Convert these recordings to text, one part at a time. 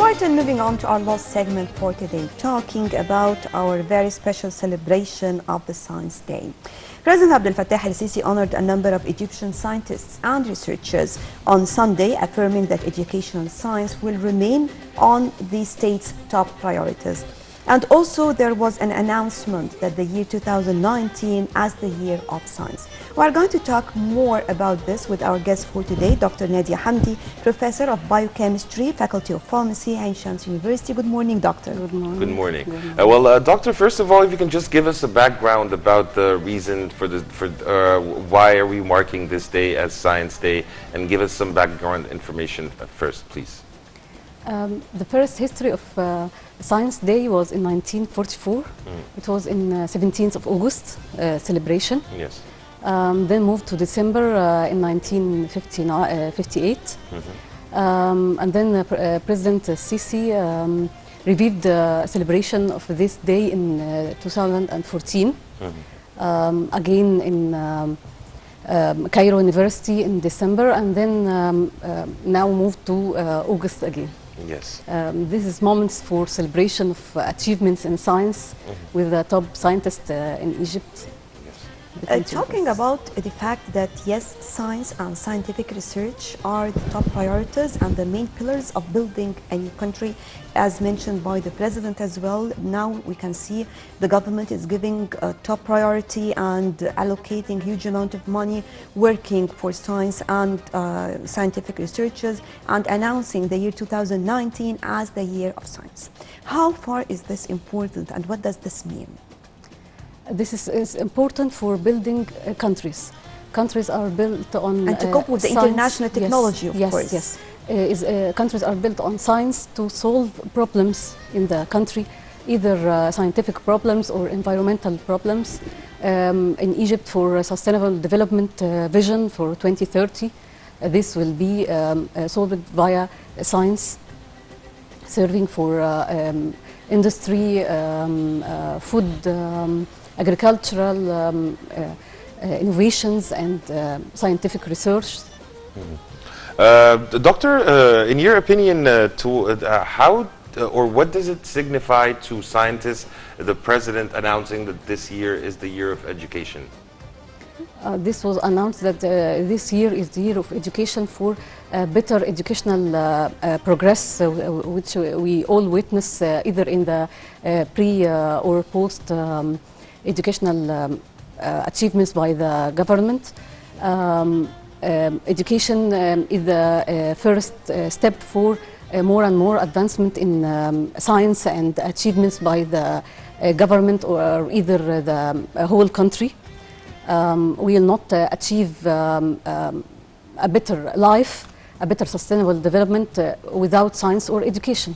right, and moving on to our last segment for today, talking about our very special celebration of the Science Day. President Abdel Fattah el-Sisi honored a number of Egyptian scientists and researchers on Sunday, affirming that educational science will remain on the state's top priorities. And also there was an announcement that the year 2019 as the year of science. We are going to talk more about this with our guest for today, Dr. Nadia Hamdy, Professor of Biochemistry, Faculty of Pharmacy, Ain Shams University. Good morning, Doctor. Good morning. Good morning. Well, Doctor, first of all, if you can just give us a background about the reason for why are we marking this day as Science Day, and give us some background information first, please. The first history of Science Day was in 1944. It was in 17th of August celebration. Yes. Then moved to December in 1958. And then President Sisi revived the celebration of this day in 2014. Again in Cairo University in December, and then now moved to August again. Yes. This is moments for celebration of achievements in science with the top scientists in Egypt. Talking about the fact that yes, science and scientific research are the top priorities and the main pillars of building any country, as mentioned by the President as well. Now we can see the government is giving a top priority and allocating huge amount of money working for science and scientific researchers, and announcing the year 2019 as the year of science. How far is this important, and what does this mean? This is important for building countries. Countries are built on and to cope with the international technology, of course. Yes. Countries are built on science to solve problems in the country, either scientific problems or environmental problems. In Egypt, for sustainable development vision for 2030, this will be solved via science, serving for industry, food, agricultural innovations and scientific research. Doctor, in your opinion, how or what does it signify to scientists, the President announcing that this year is the year of education? This was announced that this year is the year of education for better educational progress, which we all witness either in the pre or post educational achievements by the government. Education is the first step for more and more advancement in science and achievements by the government or either the whole country. We will not achieve a better life, a better sustainable development without science or education.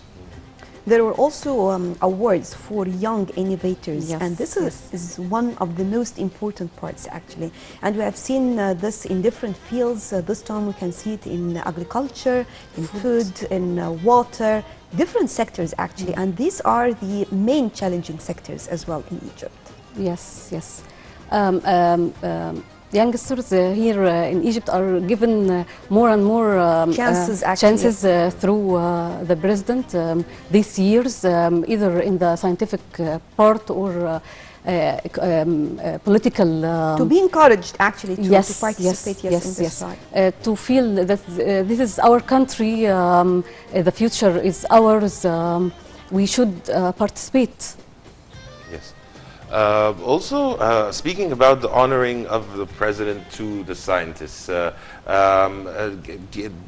There were also awards for young innovators, and this is one of the most important parts actually. And we have seen this in different fields. This time we can see it in agriculture, in food, in water, different sectors actually. And these are the main challenging sectors as well in Egypt. Yes, yes. Youngsters here in Egypt are given more and more chances through the President these years, either in the scientific part or political. To be encouraged actually to participate in this. To feel that this is our country, the future is ours, we should participate. Yes. Also, speaking about the honoring of the President to the scientists,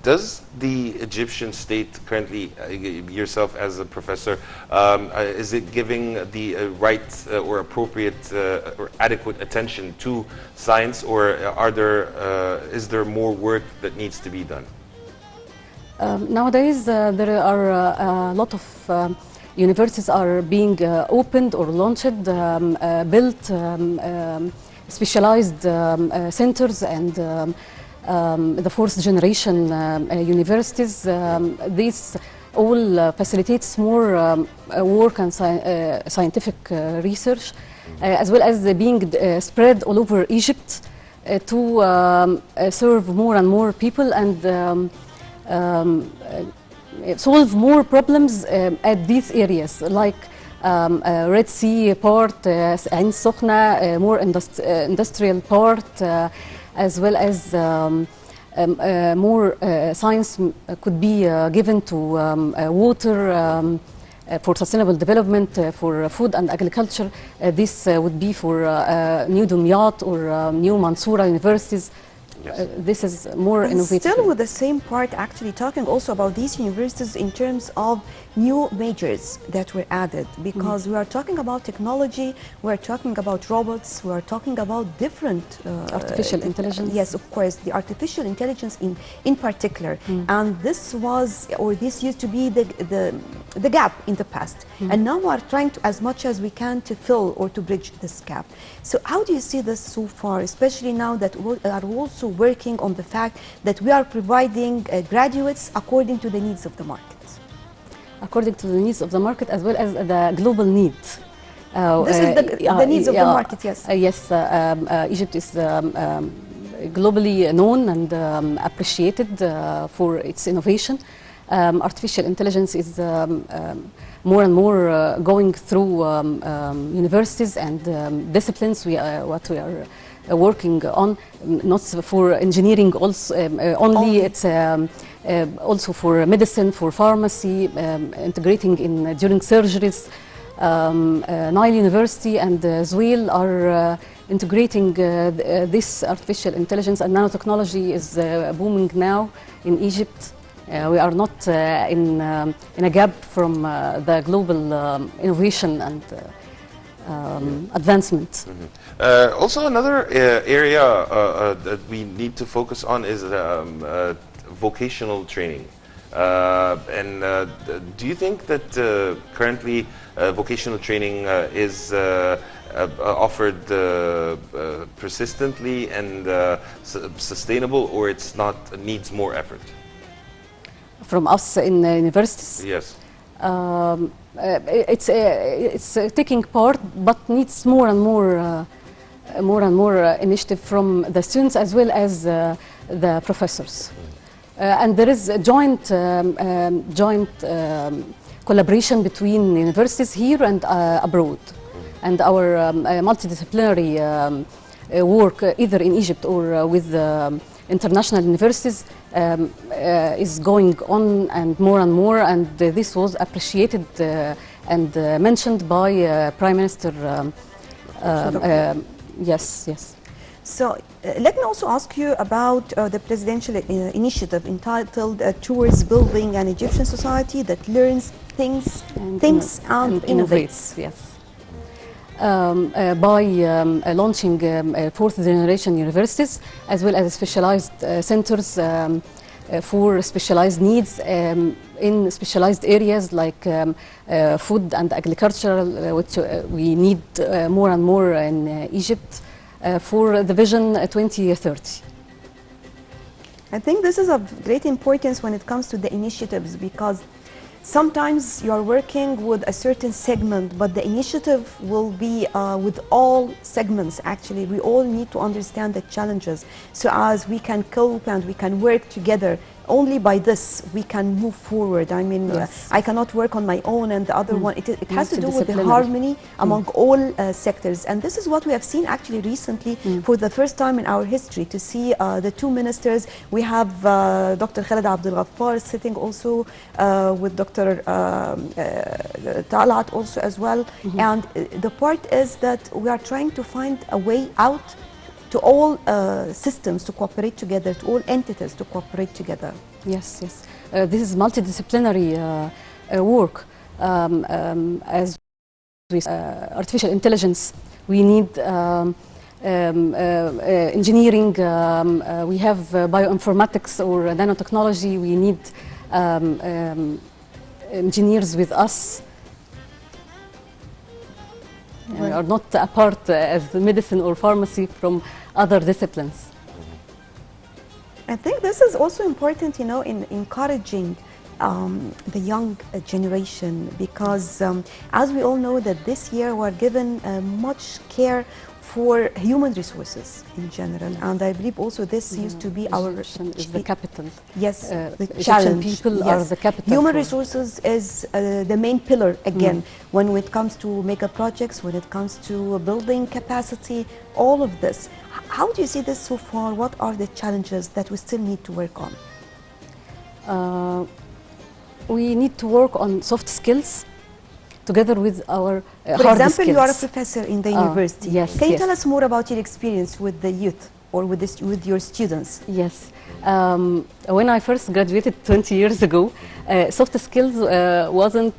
does the Egyptian state currently, yourself as a professor, is it giving the right or appropriate or adequate attention to science, or is there more work that needs to be done? Nowadays, there are a lot of universities are being opened or launched, built specialized centers, and the fourth generation universities. These all facilitates more work and scientific research, as well as being spread all over Egypt to serve more and more people and solve more problems at these areas, like Red Sea port, Ain Sokhna, more industrial port, as well as more science could be given to water for sustainable development, for food and agriculture. This would be for New Dumyat or New Mansoura universities. Yes. This is more And innovative. still with the same part, actually talking also about these universities in terms of new majors that were added, because we are talking about technology, we are talking about robots, we are talking about different Artificial intelligence. Yes, of course, the artificial intelligence in particular. And this was, or this used to be the gap in the past. And now we are trying to, as much as we can, to fill or to bridge this gap. So how do you see this so far, especially now that we are also working on the fact that we are providing graduates according to the needs of the market? According to the needs of the market as well as the global need. This is the needs of the market, yes. Yes, Egypt is globally known and appreciated for its innovation. Artificial intelligence is more and more going through universities and disciplines. What we are working on, not for engineering also, only. It's also for medicine, for pharmacy, integrating in during surgeries. Nile University and Zwil are integrating this artificial intelligence, and nanotechnology is booming now in Egypt. We are not in a gap from the global innovation and advancement. Also, another area that we need to focus on is vocational training. Do you think that currently vocational training is offered persistently and sustainable, or it's not, needs more effort? From us in universities? Yes. It's taking part, but needs more and more initiative from the students as well as the professors. And there is a joint collaboration between universities here and abroad. And our multidisciplinary work, either in Egypt or with international universities, is going on and more, and this was appreciated and mentioned by Prime Minister. Yes, yes. So let me also ask you about the presidential initiative entitled Towards Building an Egyptian Society that Learns, Thinks and Innovates. Yes. By launching fourth generation universities as well as specialized centers for specialized needs in specialized areas like food and agricultural, which we need more and more in Egypt for the Vision 2030. I think this is of great importance when it comes to the initiatives, because sometimes you are working with a certain segment, but the initiative will be with all segments. Actually, we all need to understand the challenges so as we can cope and we can work together. Only by this we can move forward. I mean, yes. I cannot work on my own and the other one. It has to do with the harmony among all sectors. And this is what we have seen actually recently for the first time in our history, to see the two ministers. We have Dr. Khaled Abdel Ghaffar sitting also with Dr. Talat also as well. And the part is that we are trying to find a way out to all systems to cooperate together, to all entities to cooperate together. Yes, yes. This is multidisciplinary work. As with artificial intelligence, we need engineering, we have bioinformatics or nanotechnology, we need engineers with us. We are not apart as medicine or pharmacy from other disciplines. I think this is also important, you know, in encouraging the young generation, because as we all know that this year we're given much care for human resources in general, and I believe also this used to be our Egyptian is the capital. yes the Egyptian challenge. people are the capital. Human for- resources is the main pillar again when it comes to mega projects, when it comes to building capacity, all of this. How do you see this so far? What are the challenges that we still need to work on? We need to work on soft skills together with our For hard example, you are a skills. professor in the university. Yes, Can you yes. tell us more about your experience with the youth or with, with your students? Yes. When I first graduated 20 years ago, soft skills wasn't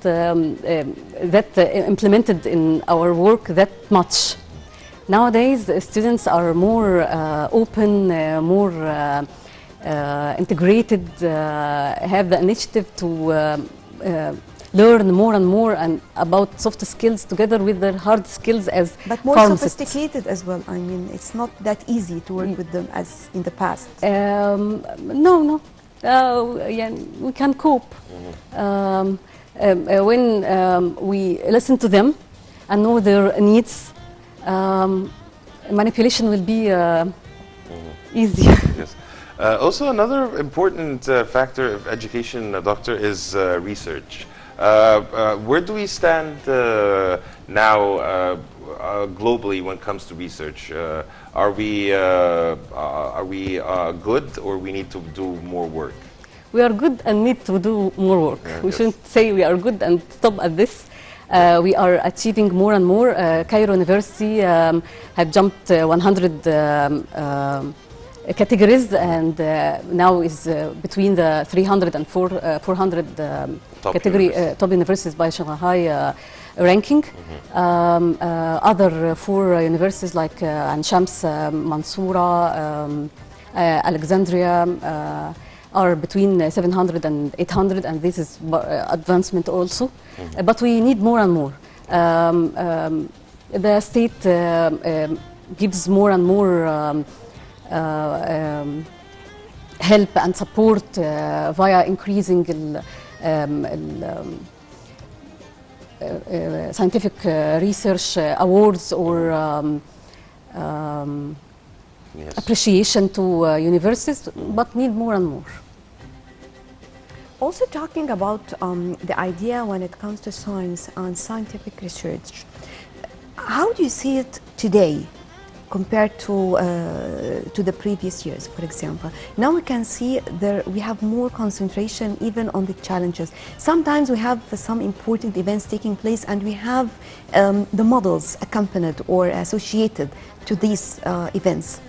implemented in our work that much. Nowadays, students are more open, more integrated, have the initiative to learn more and more and about soft skills together with their hard skills as But more pharmacists. sophisticated as well. I mean, it's not that easy to work with them as in the past. No. Yeah, we can cope when we listen to them and know their needs. Manipulation will be easy. Yes. Also, another important factor of education, Doctor, is research. Where do we stand now globally when it comes to research? Are we good, or we need to do more work? We are good and need to do more work. We yes. shouldn't say we are good and stop at this. We are achieving more and more. Cairo University have jumped 100 categories and now is between the 300 and 400 Top category universities. top universities by Shanghai ranking. Other 4 universities like Ain Shams, Mansoura, Alexandria are between 700 and 800, and this is advancement also. But we need more and more. The state gives more and more help and support via increasing scientific research awards or Yes. appreciation to universities, but need more and more. Also talking about the idea when it comes to science and scientific research, how do you see it today compared to the previous years, for example? Now we can see we have more concentration even on the challenges. Sometimes we have some important events taking place and we have the models accompanied or associated to these events.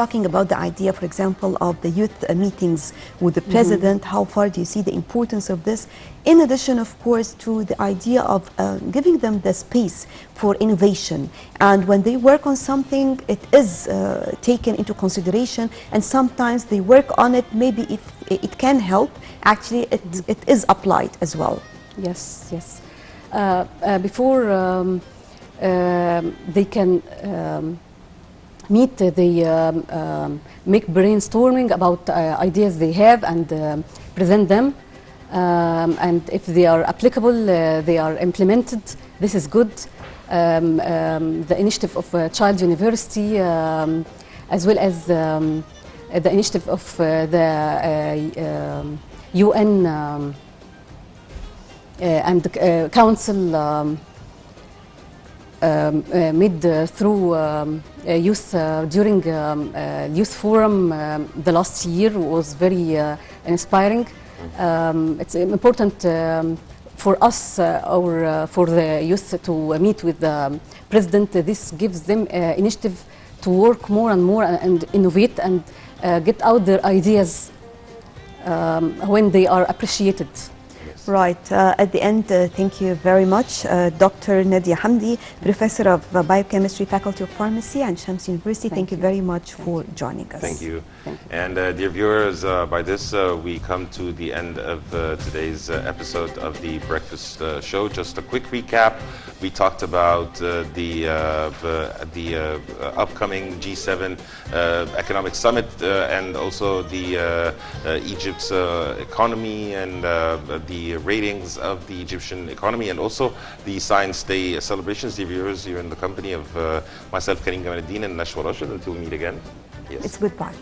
Talking about the idea, for example, of the youth meetings with the president, how far do you see the importance of this? In addition, of course, to the idea of giving them the space for innovation. And when they work on something, it is taken into consideration, and sometimes they work on it, maybe if it can help, actually it is applied as well. Yes, yes. Before they can meet, they make brainstorming about ideas they have and present them. And if they are applicable, they are implemented. This is good. The initiative of Child University, as well as the initiative of the UN and the Council made through youth during youth forum the last year was very inspiring. It's important for us or for the youth to meet with the president. This gives them initiative to work more and more and innovate and get out their ideas when they are appreciated. Right. At the end, thank you very much, Dr. Nadia Hamdy, Professor of Biochemistry, Faculty of Pharmacy, and Shams University. Thank you very much for joining us. Thank you. And dear viewers, by this we come to the end of today's episode of the Breakfast Show. Just a quick recap. We talked about the upcoming G7 Economic Summit and also the Egypt's economy and the the ratings of the Egyptian economy and also the Science Day celebrations. Dear viewers, you're in the company of myself, Karim Gamal Eddin, and Nashwa Rashid. Until we meet again. Yes. It's goodbye.